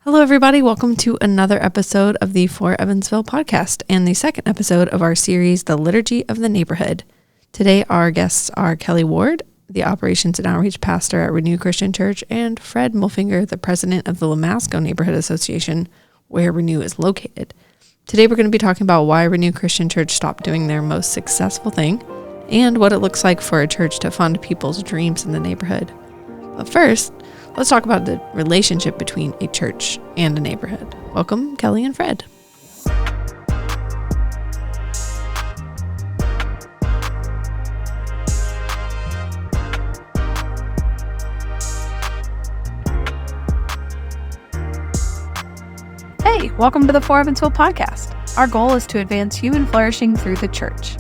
Hello, everybody. Welcome to another episode of the For Evansville podcast and the second episode of our series, The Liturgy of the Neighborhood. Today, our guests are Kelli Ward, the Operations and Outreach Pastor at Renew Christian Church, and Fred Mulfinger, the President of the Lamasco Neighborhood Association, where Renew is located. Today, we're going to be talking about why Renew Christian Church stopped doing their most successful thing and what it looks like for a church to fund people's dreams in the neighborhood. But first, let's talk about the relationship between a church and a neighborhood. Welcome, Kelli and Fred. Hey, welcome to the For Evansville podcast. Our goal is to advance human flourishing through the church.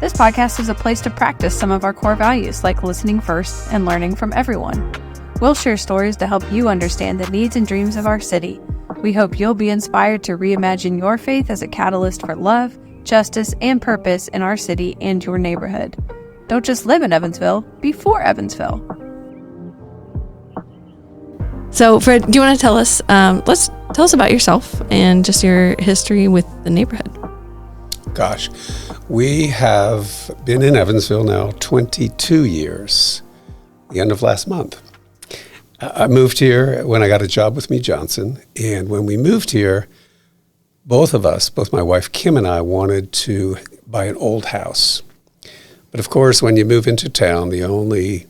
This podcast is a place to practice some of our core values like listening first and learning from everyone. We'll share stories to help you understand the needs and dreams of our city. We hope you'll be inspired to reimagine your faith as a catalyst for love, justice, and purpose in our city and your neighborhood. Don't just live in Evansville, be for Evansville. So, Fred, do you want to tell us, tell us about yourself and just your history with the neighborhood? Gosh, we have been in Evansville now 22 years, the end of last month. I moved here when I got a job with Me Johnson, and when we moved here, both of us, both my wife Kim and I, wanted to buy an old house. But of course, when you move into town, the only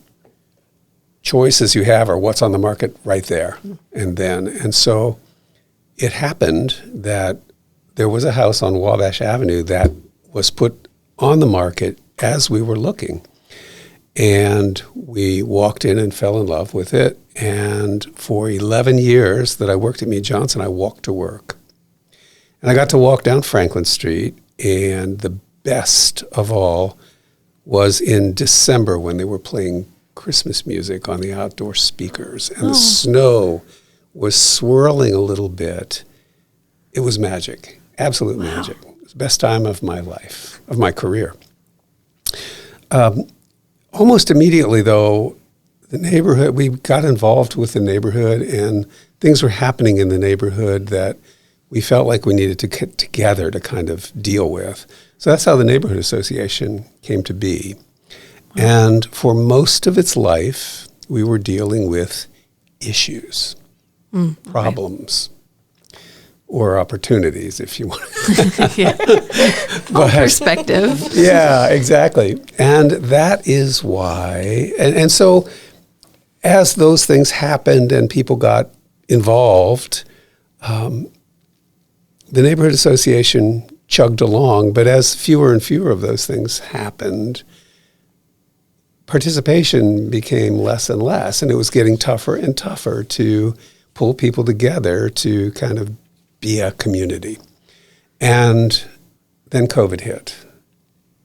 choices you have are what's on the market right there and then. And so it happened that there was a house on Wabash Avenue that was put on the market as we were looking. And we walked in and fell in love with it. And for 11 years that I worked at Me Johnson, I walked to work. And I got to walk down Franklin Street. And the best of all was in December when they were playing Christmas music on the outdoor speakers. And the snow was swirling a little bit. It was magic, absolute magic. It was the best time of my life, of my career. Almost immediately, though, the neighborhood, we got involved with the neighborhood, and things were happening in the neighborhood that we felt like we needed to get together to kind of deal with. So that's how the Neighborhood Association came to be. And for most of its life, we were dealing with issues, problems, or opportunities, if you want. Yeah. Perspective. Yeah, exactly. And that is why, and so as those things happened and people got involved, the Neighborhood Association chugged along, but as fewer and fewer of those things happened, participation became less and less, and it was getting tougher and tougher to pull people together to kind of be a community. And then COVID hit.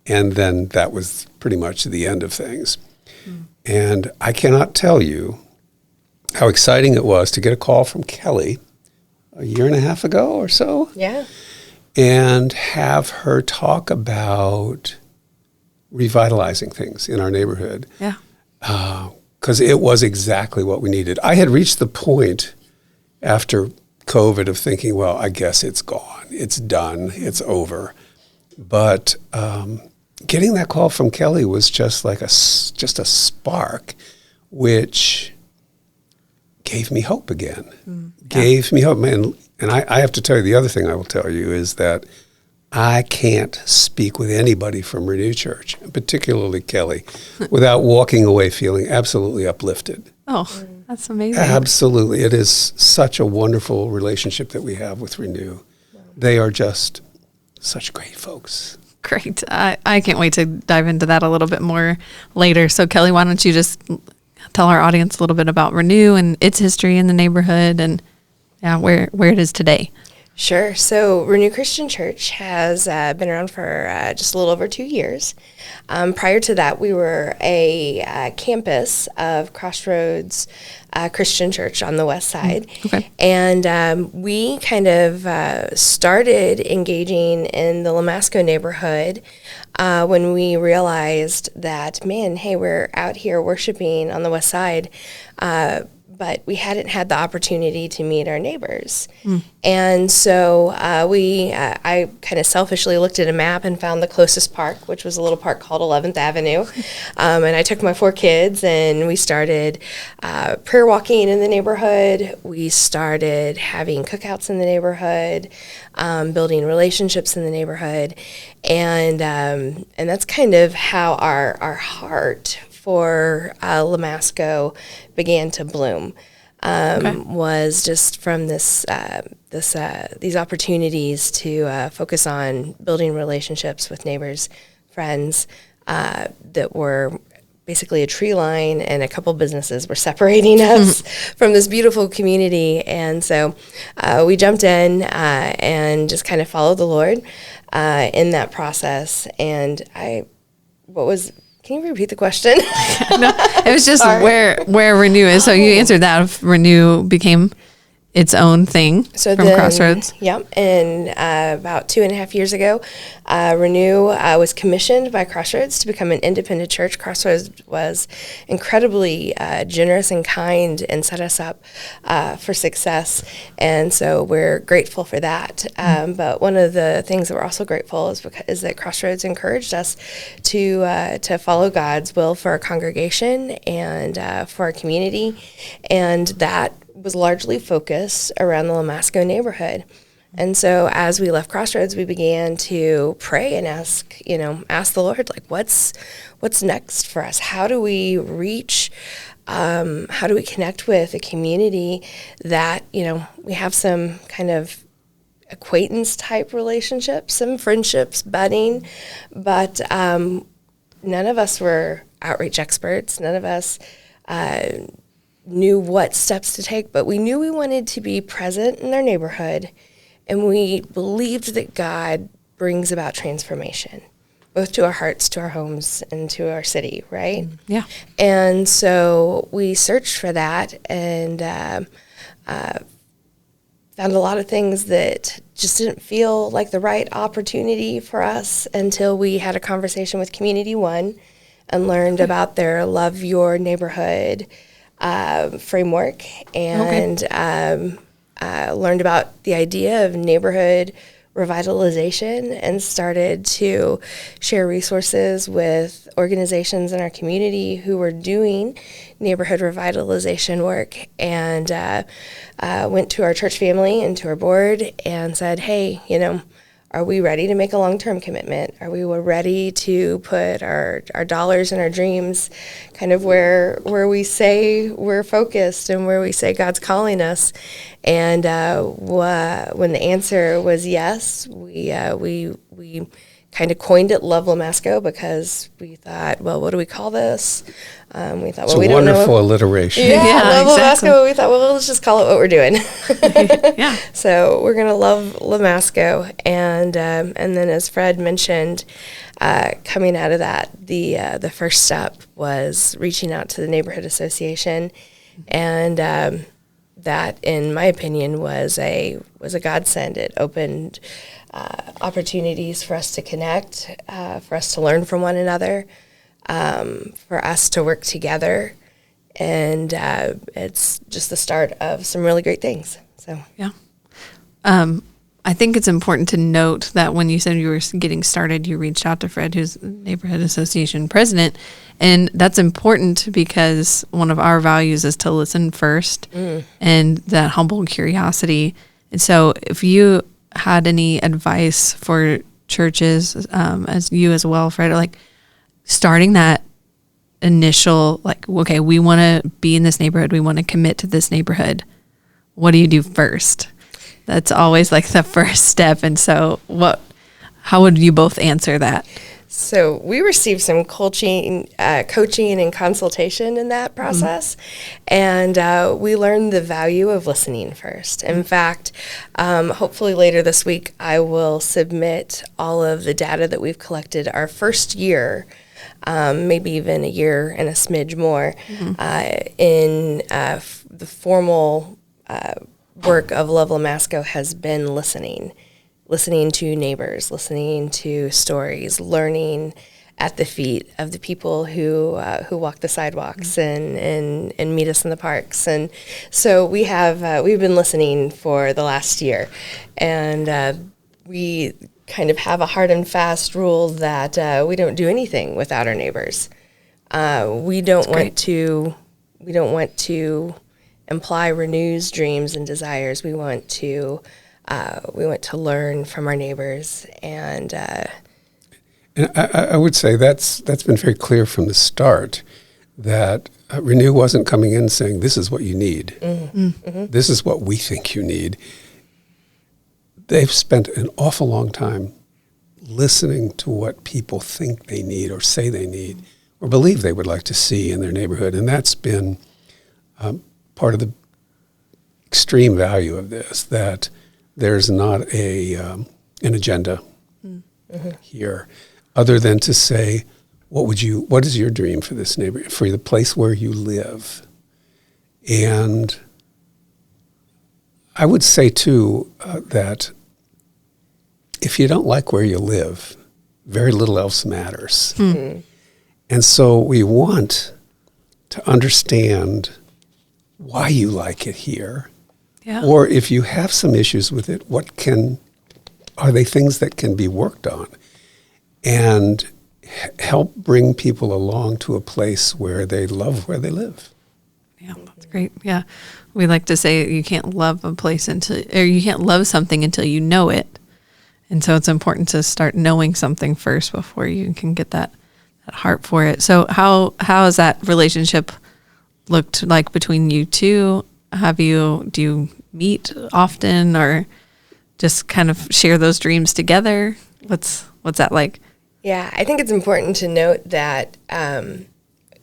And then that was pretty much the end of things. And I cannot tell you how exciting it was to get a call from Kelli a year and a half ago or so. Yeah. And have her talk about revitalizing things in our neighborhood. Yeah. Because it was exactly what we needed. I had reached the point after COVID of thinking, well, I guess it's gone. It's done. It's over. But getting that call from Kelli was just like a spark, which gave me hope again. Gave me hope. And I have to tell you, the other thing I will tell you is that I can't speak with anybody from Renew Church, particularly Kelli, without walking away feeling absolutely uplifted. Oh, that's amazing. Absolutely. It is such a wonderful relationship that we have with Renew. They are just such great folks. Great. I can't wait to dive into that a little bit more later. So, Kelli, why don't you just tell our audience a little bit about Renew and its history in the neighborhood and where it is today? Sure. So Renew Christian Church has been around for just a little over 2 years. Prior to that, we were a campus of Crossroads Christian Church on the west side. Okay. And we kind of started engaging in the Lamasco neighborhood when we realized that, man, hey, we're out here worshiping on the west side, but we hadn't had the opportunity to meet our neighbors. And so I kind of selfishly looked at a map and found the closest park, which was a little park called 11th Avenue. And I took my 4 kids, and we started prayer walking in the neighborhood. We started having cookouts in the neighborhood, building relationships in the neighborhood. And that's kind of how our heart for Lamasco began to bloom. Was just from these opportunities to focus on building relationships with neighbors, friends that were basically a tree line, and a couple businesses were separating us from this beautiful community. And so we jumped in and just kind of followed the Lord in that process. And can you repeat the question? No, it was just where Renew is. So you answered that. If Renew became its own thing from Crossroads. Yep. And about 2.5 years ago, Renew was commissioned by Crossroads to become an independent church. Crossroads was incredibly generous and kind and set us up for success. And so we're grateful for that. But one of the things that we're also grateful is that Crossroads encouraged us to follow God's will for our congregation and for our community. And that was largely focused around the Lamasco neighborhood. And so as we left Crossroads, we began to pray and ask the Lord, like, what's next for us? How do we reach, how do we connect with a community that, we have some kind of acquaintance type relationships, some friendships budding, but none of us were outreach experts. None of us knew what steps to take, but we knew we wanted to be present in our neighborhood, and we believed that God brings about transformation, both to our hearts, to our homes, and to our city, right? Yeah. And so we searched for that and found a lot of things that just didn't feel like the right opportunity for us until we had a conversation with Community One and learned about their Love Your Neighborhood framework, and learned about the idea of neighborhood revitalization, and started to share resources with organizations in our community who were doing neighborhood revitalization work, and went to our church family and to our board and said, hey, are we ready to make a long-term commitment? Are we ready to put our dollars and our dreams kind of where we say we're focused and where we say God's calling us? And when the answer was yes, we kind of coined it Love Lamasco, because we thought, well, what do we call this? We thought, it's we a don't know. wonderful alliteration. Yeah, Love exactly. Lamasco. We thought, well, let's just call it what we're doing. Yeah. So we're gonna love Lamasco, and then as Fred mentioned, coming out of that, the first step was reaching out to the neighborhood association, and that, in my opinion, was a godsend. It opened opportunities for us to connect, for us to learn from one another, for us to work together, and it's just the start of some really great things. So Yeah. I think it's important to note that when you said you were getting started, you reached out to Fred, who's Neighborhood Association president. And that's important because one of our values is to listen first and that humble curiosity. And so if you had any advice for churches, as you as well, Fred, like starting that initial, like, okay, we want to be in this neighborhood, we want to commit to this neighborhood, what do you do first? That's always like the first step. And so how would you both answer that? So we received some coaching and consultation in that process, and we learned the value of listening first. In fact, hopefully later this week, I will submit all of the data that we've collected our first year, maybe even a year and a smidge more, in the formal work of Love Lamasco has been listening to neighbors, listening to stories, learning at the feet of the people who walk the sidewalks and meet us in the parks. And so we've been listening for the last year, and we kind of have a hard and fast rule that we don't do anything without our neighbors. We don't want to imply Renew's dreams and desires. We want to learn from our neighbors, and I would say that's been very clear from the start, that Renew wasn't coming in saying, this is what you need. Mm-hmm. This is what we think you need. They've spent an awful long time listening to what people think they need or say they need or believe they would like to see in their neighborhood. And that's been part of the extreme value of this, that there's not an agenda here, other than to say, what is your dream for this neighborhood, for the place where you live? And I would say, too, that if you don't like where you live, very little else matters. Mm-hmm. And so we want to understand why you like it here. Yeah. Or if you have some issues with it, are they things that can be worked on? And help bring people along to a place where they love where they live. Yeah, that's great. Yeah. We like to say you can't love a place you can't love something until you know it. And so it's important to start knowing something first before you can get that heart for it. So how has that relationship looked like between you two? Do you meet often, or just kind of share those dreams together? What's that like? Yeah, I think it's important to note that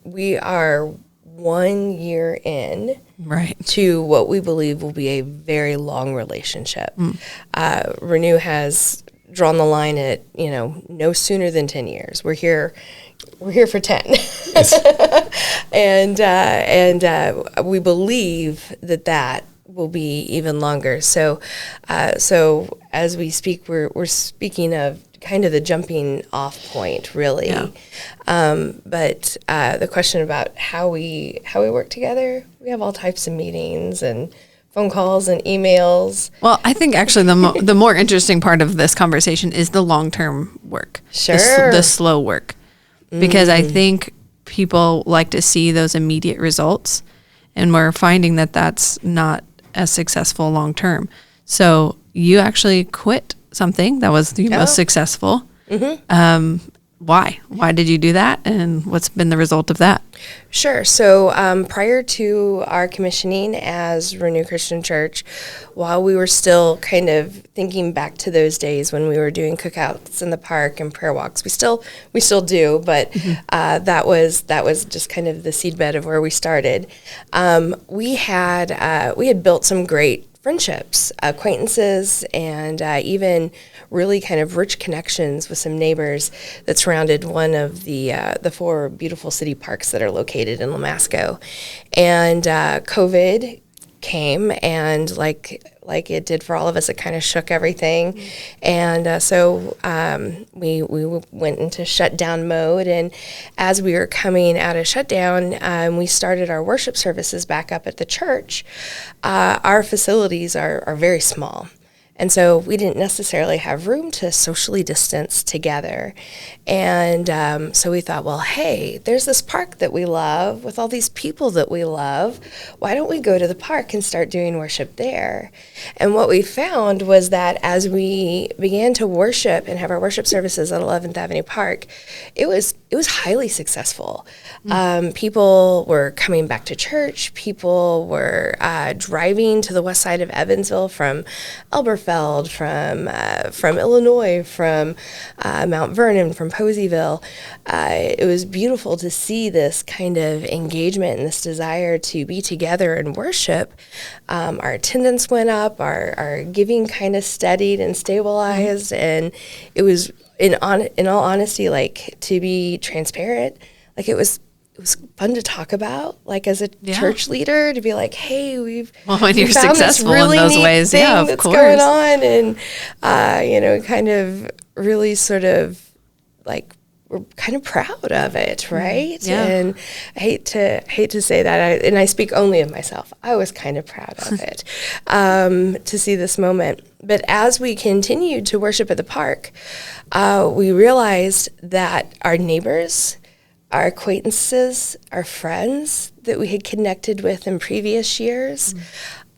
we are 1 year in to what we believe will be a very long relationship. Renew has drawn the line at, no sooner than 10 years. We're here for 10. and we believe that will be even longer. So as we speak, we're speaking of kind of the jumping off point, really. Yeah. But the question about how we work together, we have all types of meetings and phone calls and emails. Well, I think actually the more interesting part of this conversation is the long-term work. Sure. The slow work. Because I think people like to see those immediate results, and we're finding that that's not as successful long-term. So you actually quit something that was the most successful. Mm-hmm. Why? Why did you do that? And what's been the result of that? Sure. So prior to our commissioning as Renew Christian Church, while we were still kind of thinking back to those days when we were doing cookouts in the park and prayer walks, we still do, but that was just kind of the seedbed of where we started. We had built some great friendships, acquaintances, and even really kind of rich connections with some neighbors that surrounded one of the 4 beautiful city parks that are located in Lamasco. And COVID came, and like it did for all of us, it kind of shook everything. And so we went into shutdown mode. And as we were coming out of shutdown, we started our worship services back up at the church. Our facilities are very small. And so we didn't necessarily have room to socially distance together. And so we thought, well, hey, there's this park that we love with all these people that we love. Why don't we go to the park and start doing worship there? And what we found was that as we began to worship and have our worship services at 11th Avenue Park, it was highly successful. People were coming back to church. People were driving to the west side of Evansville from Elberfeld, from Illinois, from Mount Vernon, from Poseyville. It was beautiful to see this kind of engagement and this desire to be together and worship. Our attendance went up. Our giving kind of steadied and stabilized, and it was in all honesty, like, to be transparent, like it was fun to talk about, like as a church leader, to be like, hey, when you're successful really in those ways, yeah, of course, going on, and kind of really sort of like we're kind of proud of it, right? Yeah. And I hate to say that, and I speak only of myself. I was kind of proud of it to see this moment. But as we continued to worship at the park, we realized that our neighbors, our acquaintances, our friends that we had connected with in previous years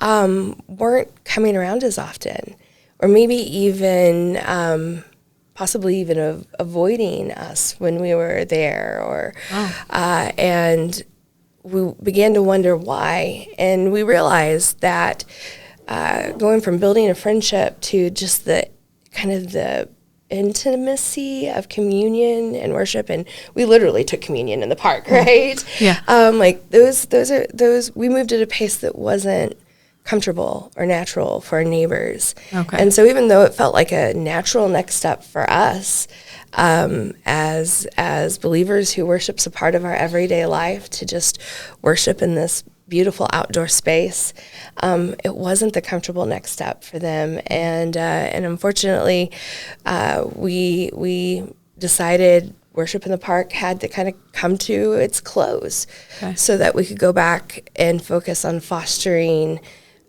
weren't coming around as often, or maybe even possibly even avoiding us when we were there, or and we began to wonder why. And we realized that going from building a friendship to just the kind of the intimacy of communion and worship, and we literally took communion in the park, right? Yeah. Like those we moved at a pace that wasn't comfortable or natural for our neighbors. Okay. And so even though it felt like a natural next step for us, as believers who worship's a part of our everyday life, to just worship in this beautiful outdoor space, it wasn't the comfortable next step for them. And unfortunately, we decided worship in the park had to kind of come to its close, so that we could go back and focus on fostering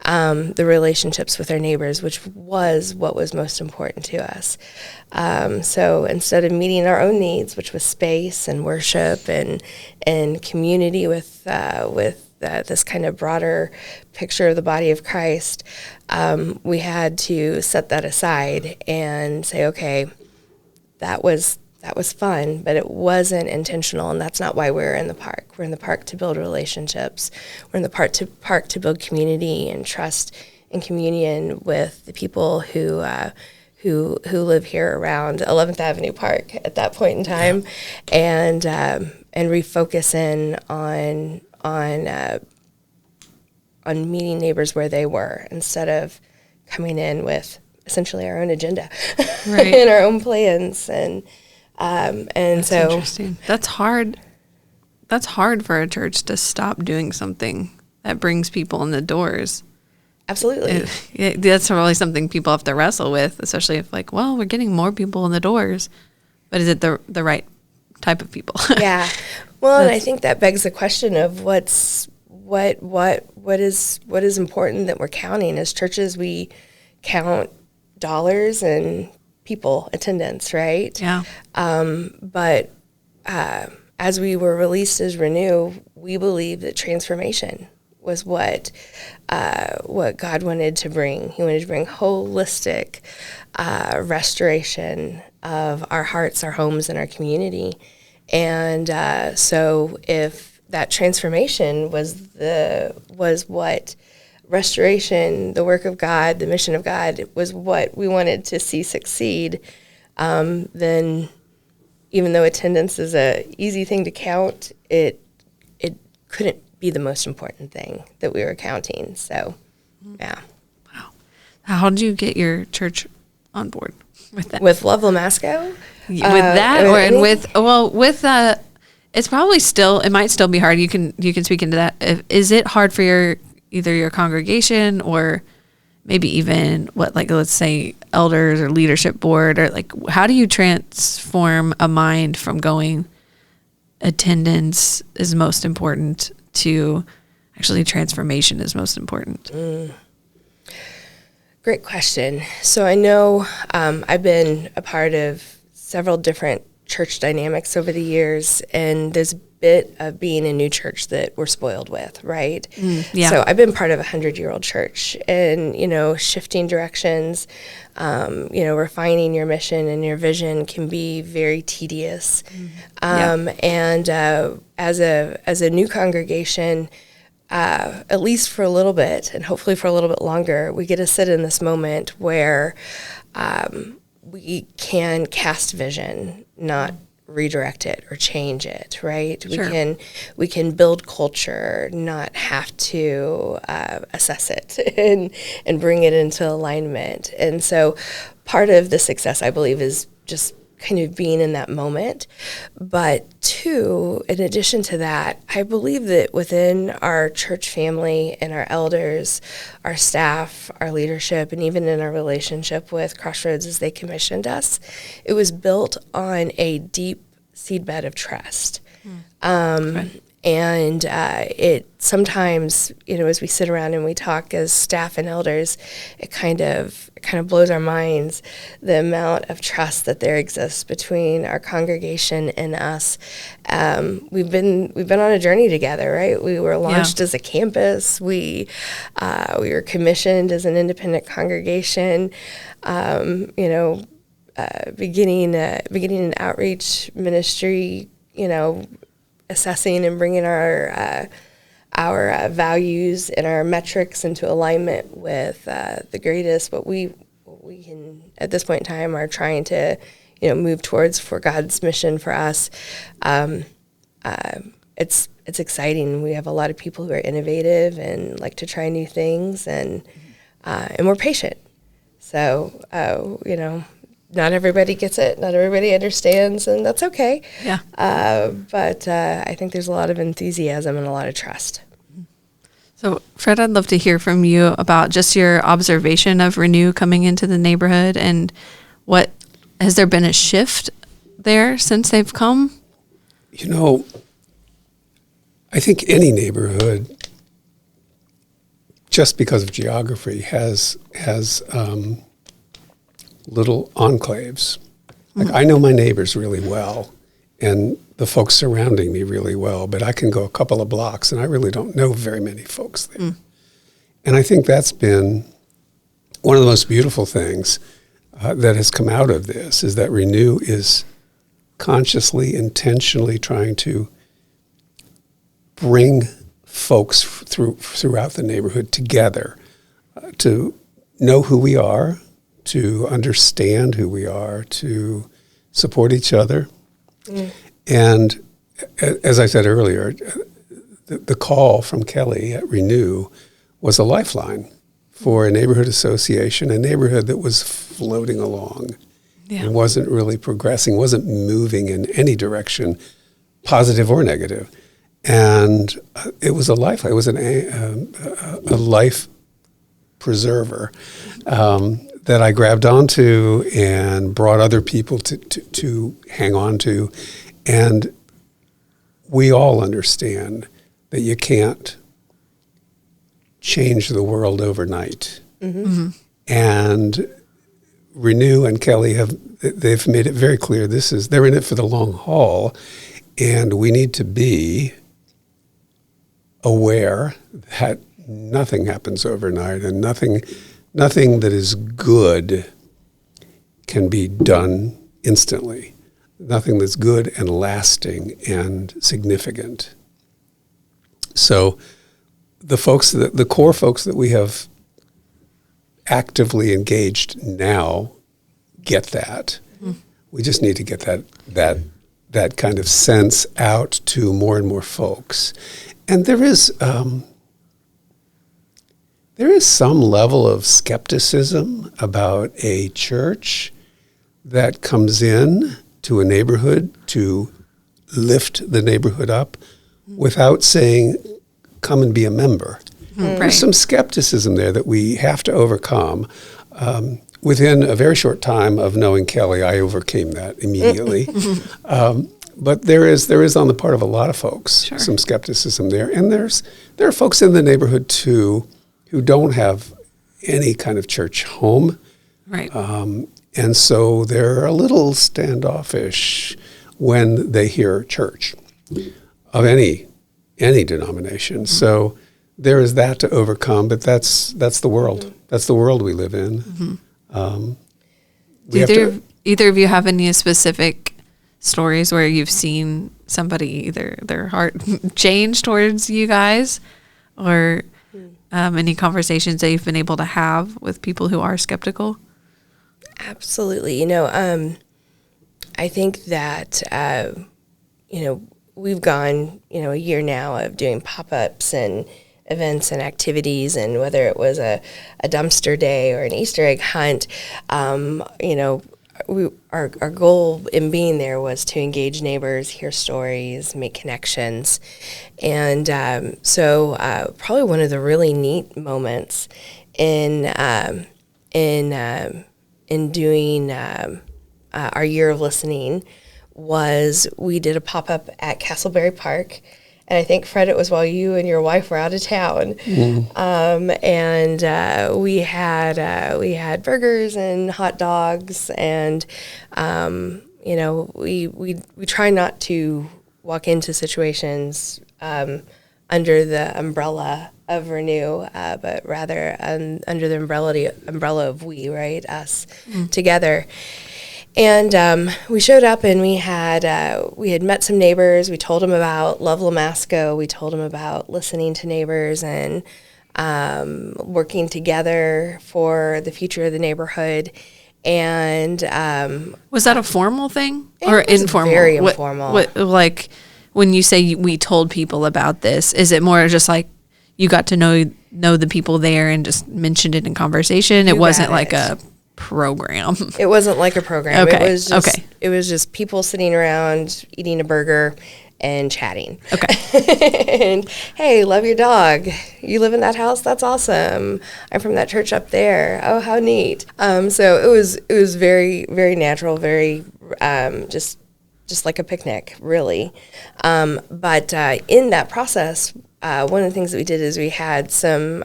the relationships with our neighbors, which was what was most important to us. So instead of meeting our own needs, which was space and worship and community with this kind of broader picture of the body of Christ, we had to set that aside and say, okay, that was fun, but it wasn't intentional, and that's not why we're in the park. We're in the park to build relationships. We're in the park to build community and trust and communion with the people who live here around 11th Avenue Park at that point in time, and refocus in on meeting neighbors where they were, instead of coming in with essentially our own agenda and our own plans. That's so interesting. That's hard. That's hard for a church to stop doing something that brings people in the doors. Absolutely. That's probably something people have to wrestle with, especially if, like, well, we're getting more people in the doors, but is it the right type of people? Yeah. Well, and I think that begs the question of what is important that we're counting. As churches, we count dollars and people attendance, right? Yeah. But as we were released as Renew, we believe that transformation was what God wanted to bring. He wanted to bring holistic restoration of our hearts, our homes, and our community. And so if that transformation was what restoration, the work of God, the mission of God, was what we wanted to see succeed, then even though attendance is a easy thing to count, it couldn't be the most important thing that we were counting. So, yeah. Wow. How did you get your church on board with that? With Love Lamasco? With that, it's probably still, it might still be hard. You can speak into that. Is it hard for either your congregation or maybe even let's say elders or leadership board, or how do you transform a mind from going attendance is most important to actually transformation is most important? Great question. So I know I've been a part of several different church dynamics over the years, and there's a bit of being a new church that we're spoiled with, right? Yeah. So I've been part of a 100-year-old church, and, shifting directions, refining your mission and your vision can be very tedious. And as a new congregation, at least for a little bit, and hopefully for a little bit longer, we get to sit in this moment where we can cast vision, not redirect it or change it, right? Sure. We can build culture, not have to assess it and bring it into alignment. And so part of the success, I believe, is just kind of being in that moment. But two, in addition to that, I believe that within our church family and our elders, our staff, our leadership, and even in our relationship with Crossroads as they commissioned us, it was built on a deep seedbed of trust. Right. And it sometimes, as we sit around and we talk as staff and elders, it kind of blows our minds the amount of trust that there exists between our congregation and us. We've been on a journey together, right? We were launched as a campus. We were commissioned as an independent congregation. Beginning an outreach ministry, assessing and bringing our values and our metrics into alignment with the greatest, what we can at this point in time are trying to move towards for God's mission for us. It's exciting. We have a lot of people who are innovative and like to try new things, and we're patient. So not everybody gets it, not everybody understands, and that's okay. Yeah. But I think there's a lot of enthusiasm and a lot of trust. So, Fred, I'd love to hear from you about just your observation of Renew coming into the neighborhood, and what has there been a shift there since they've come? I think any neighborhood, just because of geography, has little enclaves. Like, I know my neighbors really well and the folks surrounding me really well, but I can go a couple of blocks and I really don't know very many folks there. And I think that's been one of the most beautiful things that has come out of this, is that Renew is consciously, intentionally trying to bring folks throughout the neighborhood together to know who we are, to understand who we are, to support each other. And as I said earlier, the call from Kelli at Renew was a lifeline for a neighborhood association, a neighborhood that was floating along and wasn't really progressing, wasn't moving in any direction, positive or negative. And it was a lifeline. It was a life preserver that I grabbed onto and brought other people to hang on to. And we all understand that you can't change the world overnight. And Renew and Kelli they've made it very clear they're in it for the long haul, and we need to be aware that nothing happens overnight, and nothing that is good can be done instantly. Nothing that's good and lasting and significant. So the core folks that we have actively engaged now get that. We just need to get that kind of sense out to more and more folks. And there is some level of skepticism about a church that comes in to a neighborhood to lift the neighborhood up without saying, come and be a member. There's some skepticism there that we have to overcome. Within a very short time of knowing Kelli, I overcame that immediately. But there is on the part of a lot of folks some skepticism there. And there are folks in the neighborhood too who don't have any kind of church home. Right. And so they're a little standoffish when they hear church of any denomination. So there is that to overcome, but that's the world. That's the world we live in. Do either of you have any specific stories where you've seen somebody either their heart change towards you guys, or any conversations that you've been able to have with people who are skeptical? Absolutely. I think that, we've gone, a year now of doing pop-ups and events and activities, and whether it was a dumpster day or an Easter egg hunt, our goal in being there was to engage neighbors, hear stories, make connections. And so probably one of the really neat moments in doing our year of listening was we did a pop-up at Castleberry Park. And I think, Fred, it was while you and your wife were out of town. And we had burgers and hot dogs. And, you know, we try not to walk into situations under the umbrella of Renew, but rather under the umbrella of we, right, us together. And we showed up, and we had met some neighbors. We told them about Love Lamasco. We told them about listening to neighbors and working together for the future of the neighborhood. And was that a formal thing or informal? Very informal. What, like when you say we told people about this, is it more just like you got to know the people there and just mentioned it in conversation? It wasn't like a program. It wasn't like a program. Okay. It was just people sitting around eating a burger and chatting. Okay. And hey, love your dog. You live in that house? That's awesome. I'm from that church up there. Oh, how neat. So it was very, very natural, very just like a picnic, really. But in that process, one of the things that we did is we had some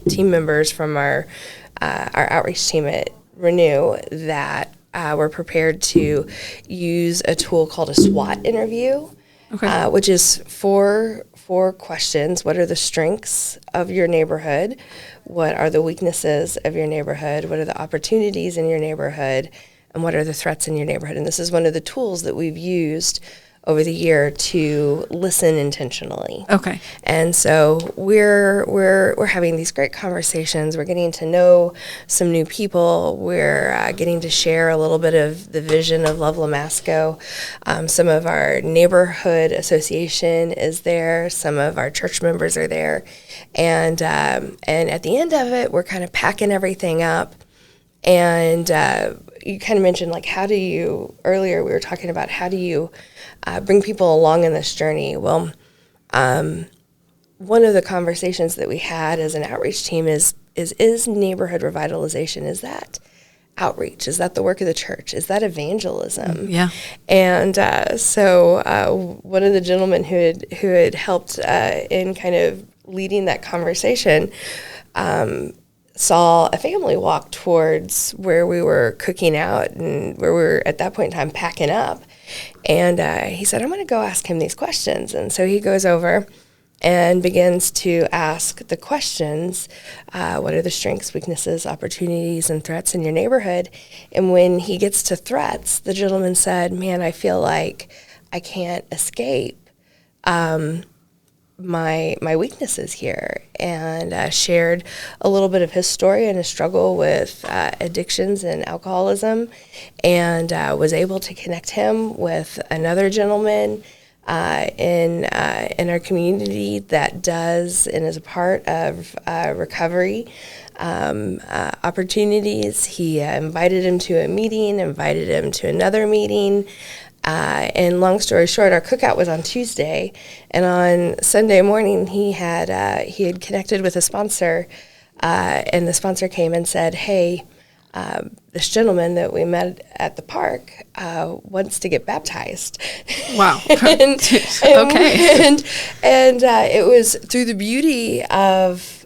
team members from our outreach team at Renew that were prepared to use a tool called a SWOT interview, which is four questions. What are the strengths of your neighborhood? What are the weaknesses of your neighborhood? What are the opportunities in your neighborhood? And what are the threats in your neighborhood? And this is one of the tools that we've used over the year to listen intentionally. Okay. And so we're having these great conversations. We're getting to know some new people. We're getting to share a little bit of the vision of Love Lamasco. Some of our neighborhood association is there. Some of our church members are there. And at the end of it, we're kind of packing everything up. And you kind of mentioned, like, earlier we were talking about how do you bring people along in this journey. Well, one of the conversations that we had as an outreach team is neighborhood revitalization, is that outreach? Is that the work of the church? Is that evangelism? Yeah. And so one of the gentlemen who had helped in kind of leading that conversation saw a family walk towards where we were cooking out and where we were at that point in time packing up. And he said, I'm going to go ask him these questions. And so he goes over and begins to ask the questions, what are the strengths, weaknesses, opportunities, and threats in your neighborhood? And when he gets to threats, the gentleman said, man, I feel like I can't escape my weaknesses here, and shared a little bit of his story and his struggle with addictions and alcoholism, and was able to connect him with another gentleman in our community that does and is a part of recovery opportunities. He invited him to a meeting, invited him to another meeting. And long story short, our cookout was on Tuesday, and on Sunday morning he had connected with a sponsor, and the sponsor came and said, "Hey, this gentleman that we met at the park wants to get baptized." Wow. Okay. And it was through the beauty of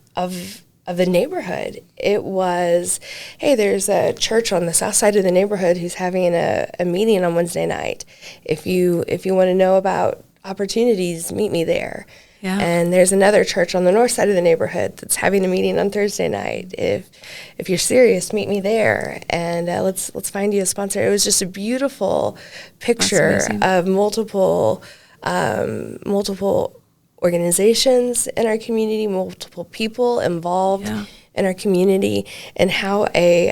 the neighborhood. It was, hey, there's a church on the south side of the neighborhood who's having a meeting on Wednesday night. If you want to know about opportunities, meet me there. Yeah. And there's another church on the north side of the neighborhood that's having a meeting on Thursday night. If you're serious, meet me there, and let's find you a sponsor. It was just a beautiful picture of multiple organizations in our community, multiple people involved in our community, and how a